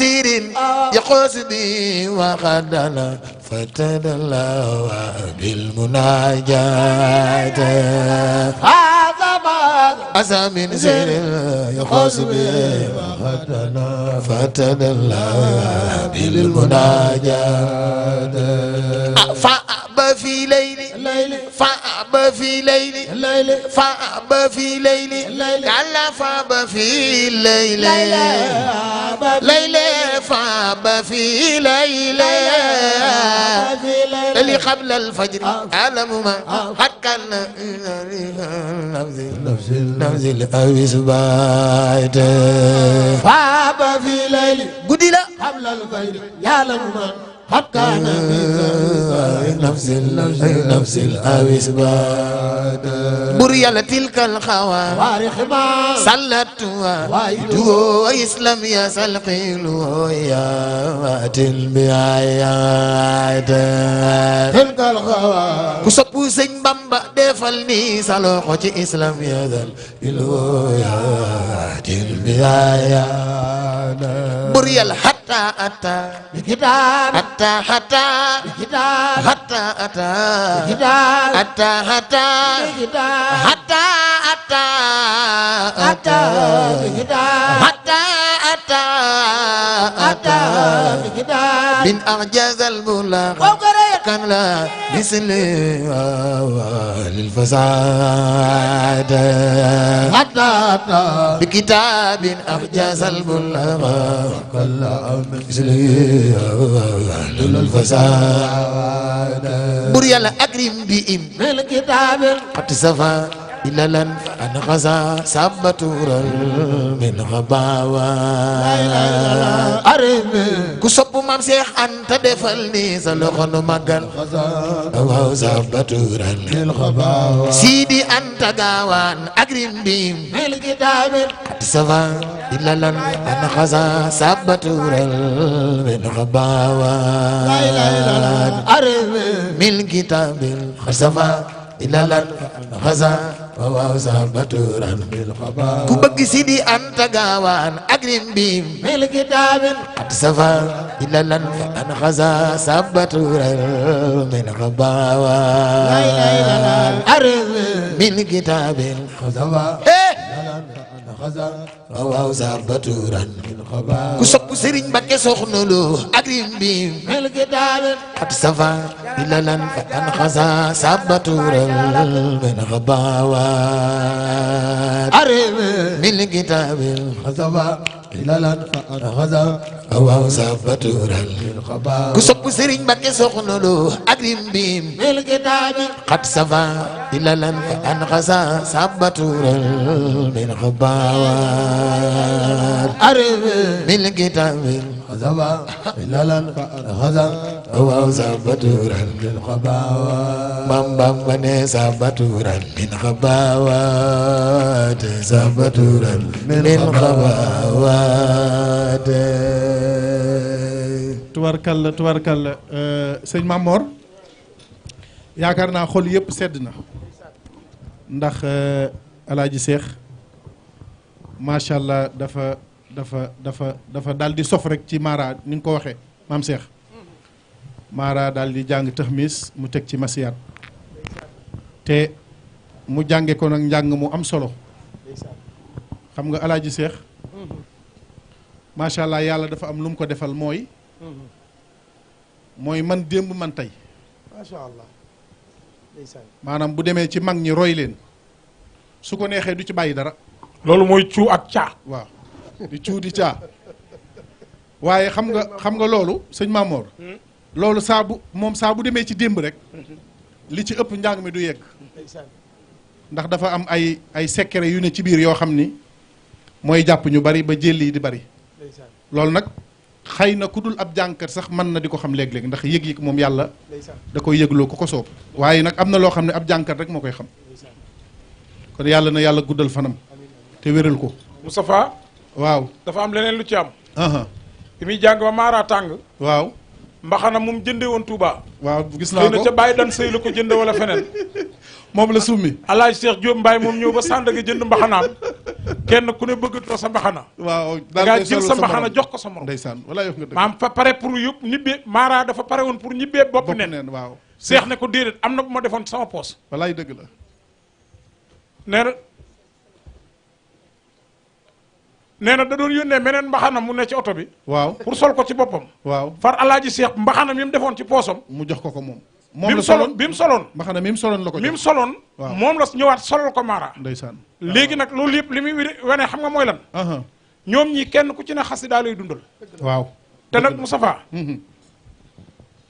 بصير يقوس بي وخدنا فتدلى بالمناجات هذا ما أسامين سير يقوس بي وخدنا فتدلى بالمناجات فأب في ليلي فأب في ليلي فأب في ليلي كلا فأب في ليلي ليلى فأب في ليلى اللي قبل الفجر أعلم ما قد كان نفس الأويس بايت فأب في ليلي قدي لا قبل الفجر يعلم ما قد كان نفس الأويس بايت بريال تلك الخوار وارخ ما صلتوا وايدو اسلام يا سلقيلو يا تلبيات تلك الخوار كسبو سيغ بامبا ديفال ني سالو ci islam ya dal ilo ya تلبيات بريال حتى أتى بكتاب حتى حتى بكتاب حتى أتى بكتاب حتى حتى بكتاب حتى أتى أتى بكتاب حتى أتى أتى بكتاب من أعجاز البلاغ كان لا مثل للفساد حتى أتى بكتاب أعجاز البلاغ كان لا مثل للفساد بريال أكرم بإم من كتاب قد سفى إلا لن أن غزا سبتورا من غباوة أرم كسب مام شيخ أنت دفلني سلخن مغل أو سبتورا من غباوة سيدي أنت غاوان أكرم بيم من كتاب قد سفى إلا لن أن غزا سبتورا من غباوة أرم من كتاب قد سفى إلا لن غزا waaw sabaturan bil khaba ku bëgg Sidi Anta Gaawaan akrim bim من كتاب at safa illa lan an khaza sabaturan min khabawa أرم min kitabil خزوا waaw sabaturan ku sopp Serigne Mbacké Soxna Lo akrim bim من كتاب at safa illa lan an khaza sabaturan min khabawa أرم من كتاب خزوا إلى لن خزوا waaw sabaturan الخبا ku sopp Serigne Mbacké Soxna Lo akrim bim من كتاب قد سفى إلا لن أن غزا سبتورا من خباوات أرم من كتاب خزوا إلى لن خزوا waaw سبتورا الخبا بام بام بني سبتورا من خباوات سبتورا من خباوات tubarkalla sëñ Mamor yaakaar naa xol yëpp sedd na ndax alaaji Seex macha allah dafa daal di sof rek ci Mara ni nga ko waxee maam Seex Mara daal di jàng taxmis mu teg ci masiyaat te mu jànge ko nag njàng mu am solo xam nga alaaji Seex macha allah yàlla dafa am lu mu ko defal mooy man démb man tey macha allah maanaam bu demee ci mag ñi roy leen su ko neexee du ci bàyyi dara loolu mooy cuu ak caa. waaw di cuu di caa waaye xam nga loolu sëñ Mamor loolu saa bu demee ci démb rek li ci ëpp njàng mi du yegg ndax dafa am ay secret yu ne ci biir yoo xam ni mooy jàpp ñu bari ba jël yi di bari loolu nag xëy na ku dul ab jàngkat sax mën na di ko xam léeg-léeg ndax yëg-yëg moom yàlla da koy yëgloo ku ko soob waaye nag am na loo xam ne ab jàngkat rek moo koy xam kon yàlla na yàlla guddal fanam te wéral ko Moustapha waaw dafa am leneen lu ci am aha bi muy jàng ba Mara tàng waaw mbaxana moom jënde woon Touba waaw gis naa xëy na ko ca bàyyi dan sëy la ko jënd wala feneen moom la summi Alaaji Cheikh Diop Mbaye moom ñëw ba Sandaga jënd mbaxanaam kenn ku ne bëggatoo sa mbaxana waaw da ngaa jël sa mbaxana jox ko sa morom ndeysaan walaay wax nga dëgg maam fa pare pour yëpp ñibbee Mara dafa pare woon pour ñibbee bopp nen waaw seex ne ko déedéet am na bu ma defoon sama poos walaay dëgg la nee na da doon yónnee meneen mbaxana mu ne ci oto bi waaw pour sol ko ci boppam waaw far alaaji seex mbaxana mi mu defoon ci poosam mu jox ko moom bi mu soloon mbaxana mi mu soloon la ko jox mi mu soloon moom la ñëwaat solal ko Mara ndeysaan léegi nag loolu yëpp li muy wane xam nga mooy lan ñoom ñi kenn ku ci ne xasida lay dundal waaw te nag Moustapha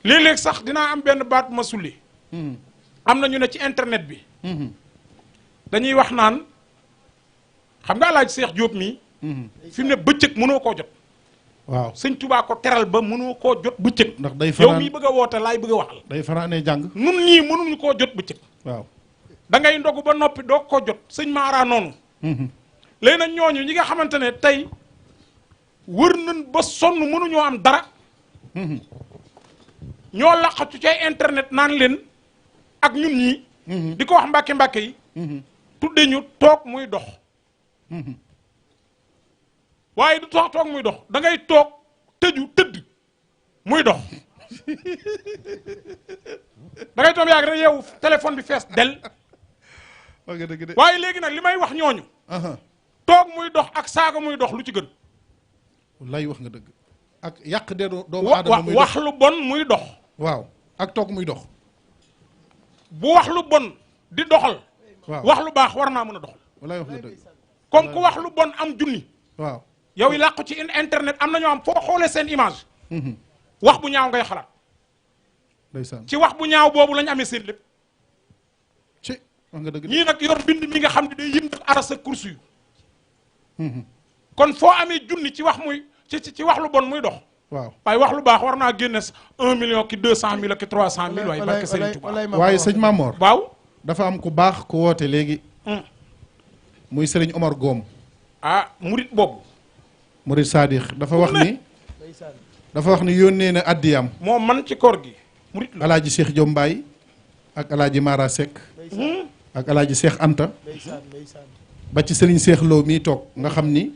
léeg-léeg sax dinaa am benn baat ma sulli am na ñu ne ci internet bi dañuy wax naan xam nga alaaji seex Jóob mi fi mu ne bëccëg mënoo koo jot waaw sëñ Tuubaa ko teral ba mënoo koo jot bëccëg ndax day fanaan yow mii bëgg a woote laay bëgg a waxal day fanaanee jàng nun ñii mënuñu koo jot bëccëg waaw da ngay ndogu ba noppi doo ko jot sëñ Mara noonu léegi nag ñooñu ñi nga xamante ne tey wër nañ ba sonn mënuñoo am dara ñoo laqatu ci internet naan leen ak ñun ñii di ko wax mbàkke yi tudde ñu toog muy dox waaye du toog muy dox da ngay toog tëju tëdd muy dox da ngay toog yàgg rek yow téléphone bi fees del waaye léegi nag li may wax ñooñu toog muy dox ak saaga muy dox lu ci gën wallaay wax nga dëgg ak yàq de doomu aadama muy dox wax lu bon muy dox waaw ak toog muy dox bu wax lu bon di doxal waaw wax lu baax war naa mën a doxal wallaay wax nga dëgg comme ku wax lu bon am junni waaw yow yi làqu ci internet am na ñoo am foo xoolee seen image wax bu ñaaw ngay xalaat ndeysaan ci wax bu ñaaw boobu lañ amee seen lépp ci wax nga dëgg ñii nag yor bind mi nga xam ne day yëngal ara sa course yu kon foo amee junni ci wax muy ci wax lu bon muy dox waaw waaye wax lu baax war naa génne 1 million ki 200 000 ki 300 000 waaye barke Serigne Touba waaye sëñ Mamor waaw dafa am ku baax ku woote léegi muy Serigne Omar Goom murit boobu murit Sadix dafa wax ni yónnee na addiyam moo man ci koor gi murit la alaaji Cheikh Diom Mbaye ak alaaji Mara Seck ak alaaji Cheikh Anta ba ci Serigne Cheikh Lo mii toog nga xam ni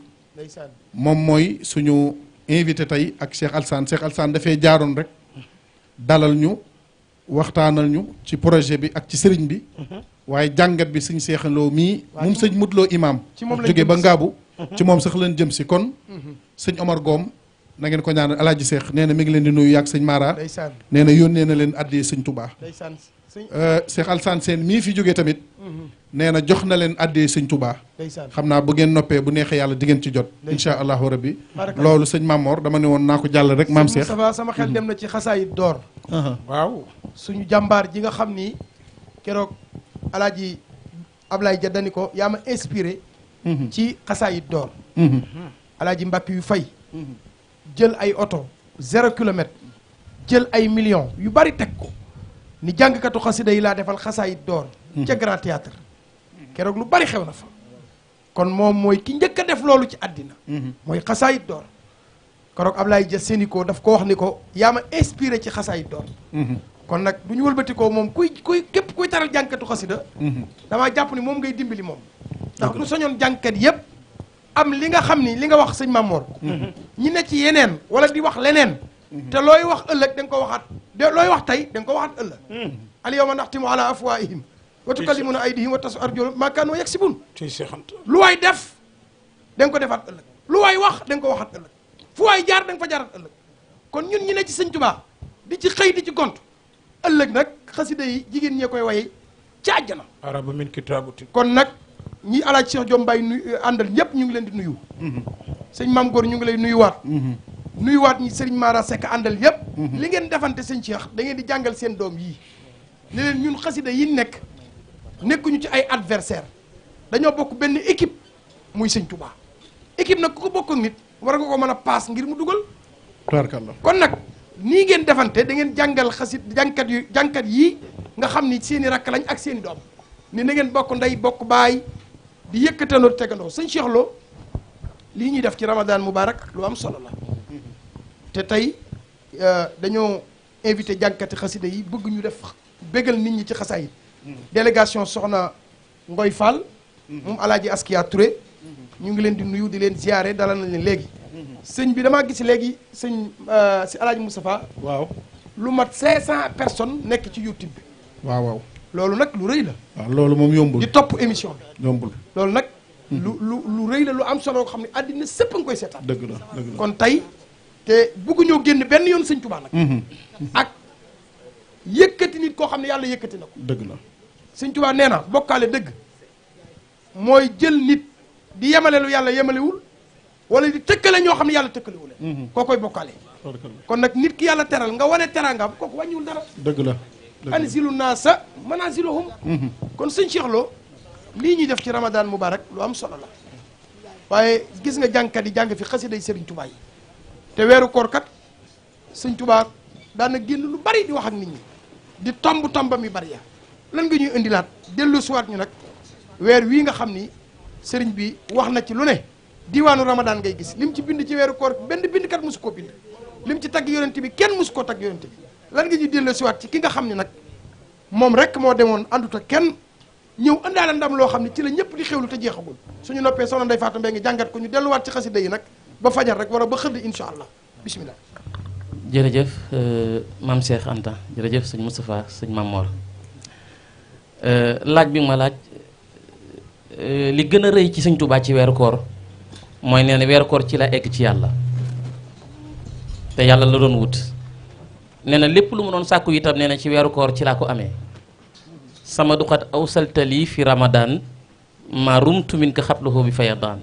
moom mooy suñu invité tey ak Cheikh Alsane dafay jaaroon rek dalal ñu waxtaanal ñu ci projet bi ak ci sëriñ bi waaye jàngat bi sëñ Cheikh Lo mii moom sëñ Mutloo imam jóge ba Ngaabu ci moom sax leen jëm si kon sëñ Omar Goom na ngeen ko ñaanal alaaji Cheikh nee na mi ngi leen di nuyu yàgg sëñ Mara nee na yónnee na leen addee sëñ Touba Cheikh Alsane Sène mii fi jógee tamit nee na jox na leen addee sëñ Touba xam naa bu ngeen noppee bu neexee yàlla di ngeen ci jot insha allahu rabbi loolu sëñ Mamor dama ne woon naa ko jàll rek maam Cheikh sama xel dem na ci xasaayit door waaw suñu jàmbaar ji nga xam ni keroog alaaji Ablaye Dia dani ko yaa ma inspiré ci xasaayit door alaaji Mbàkke yu fay jël ay oto 0 kilomètre jël ay millions yu bari teg ko ni jàngkatu xasida yi laa defal xasaayit door ca Grand Théâtre keroog lu bari xew na fa kon moom mooy ki njëkk a def loolu ci àddina mooy xasaayit door keroog Ablaye Dia Sénico daf ko wax ni ko yaa ma inspiré ci xasaayit door kon nag du ñu wëlbatikoo moom képp kuy taral jàngkatu xasida damaa jàpp ni moom ngay dimbali moom ndax du soñoon jàngkat yépp am li nga xam ni li nga wax sëñ Mamor ñi ne ci yeneen wala di wax leneen te looy wax ëllëg da nga ko waxaat looy wax tey da nga ko waxaat ëllëg al yawma naxtimu ala afwaihim wa tukallimuna aydihim wa tasu arjulum ma kaanu yaksibun lu waay def da nga ko defaat ëllëg lu waay wax da nga ko waxaat ëllëg fu waay jaar da nga fa jaaraat ëllëg kon ñun ñi ne ci sëñ Tuubaa di ci xëy di ci gont ëllëg nag xasida yi jigéen ñee koy waye ci àjjana araba min kitaabutin kon nag ñi alaaj Cheikh Diom Mbaye àndal ñëpp ñu ngi leen di nuyu sëñ Maam Góor ñu ngi lay nuyuwaat nuyuwaat ñi sëriñ Mara Seck àndal yëpp li ngeen defante sëñ Cheikh da ngeen di jàngal seen doom yii ne leen ñun xasida yi nekkuñu ci ay adversaire dañoo bokk benn équipe muy sëñ Touba équipe nag ku ko bokk ak nit war nga ko mën a paas ngir mu dugal tubaarkalla kon nag nii ngeen defante da ngeen jàngal jàngkat yii nga xam ni seen i rakk lañ ak seen i doom ni na ngeen bokk ndey bokk baay di yëkkatandoo tegandoo sëñ Cheikh Lo lii ñuy def ci Ramadan Mubarak lu am solo la te tey dañoo invité jàngkati xasida yi bëgg ñu def bégal nit ñi ci xasaayid délégation soxna Ngoy Fall moom alaaji Askia Touré ñu ngi leen di nuyu di leen ziare dalal nañ leen léegi sëñ bi damaa gis léegi sëñ si Alaaji Moustapha waaw lu mat 500 personnes nekk ci YouTube bi waaw waaw loolu nag lu rëy la waaw loolu moom yombul di topp émission bi yombul loolu nag lu rëy la lu am solo xam ne àddina sépp a nga koy seetaan dëgg la dëgg la kon tey te bëgguñoo génn benn yoon sëñ Tuubaa nag ak yëkkati nit koo xam ne yàlla yëkkati na ko dëgg la sëñ Tuubaa nee na bokkaale dëgg mooy jël nit di yemale lu yàlla yemalewul wala di tëkkale ñoo xam ne yàlla tëkkalewul koo koy bokkaale kon nag nit ki yàlla teral nga wane teraangam kooku wàññiwul dara dëgg la anzilu naasa manaaziluhum kon sëñ Cheikh Lo lii ñuy def ci Ramadan Mubarak lu am solo la waaye gis nga jàngkat yi jàng fi xasiday Sëriñ Tuubaa yi te weeru koor kat sëñ Tuubaa daana génn lu bari di wax ak nit ñi di tombam yu bari ya lan nga ñuy indilaat dellu siwaat ñu nag weer wii nga xam ni sëriñ bi wax na ci lu ne diwaanu Ramadan ngay gis lim ci bind ci weeru koor benn bindkat mosu koo bind lim ci tagg yonent bi kenn mosu koo tagg yonent bi lan nga ñuy dellu siwaat ci ki nga xam ne nag moom rek moo demoon ànduta kenn ñëw indaale ndam loo xam ne ci la ñëpp di xewlu te jeexagul suñu noppee soxna Ndeye Fatou Mbengue ngi jàngat ko ñu delluwaat ci xasida yi nag ba fajar rek wala ba xëdd insha allah bismillah jërëjëf maam Cheikh Anta jërëjëf sëñ Moustapha sëñ Mamor laaj bi ma laaj li gën a rëy ci sëñ Touba ci weeru koor mooy nee na weeru koor ci la egg ci yàlla te yàlla la doon wut nee na lépp lu mu doon sàkku itam nee na ci weeru koor ci laa ko amee sama duxat aw saltali fi ramadan ma rumtu min ka xablahu bi fayadaan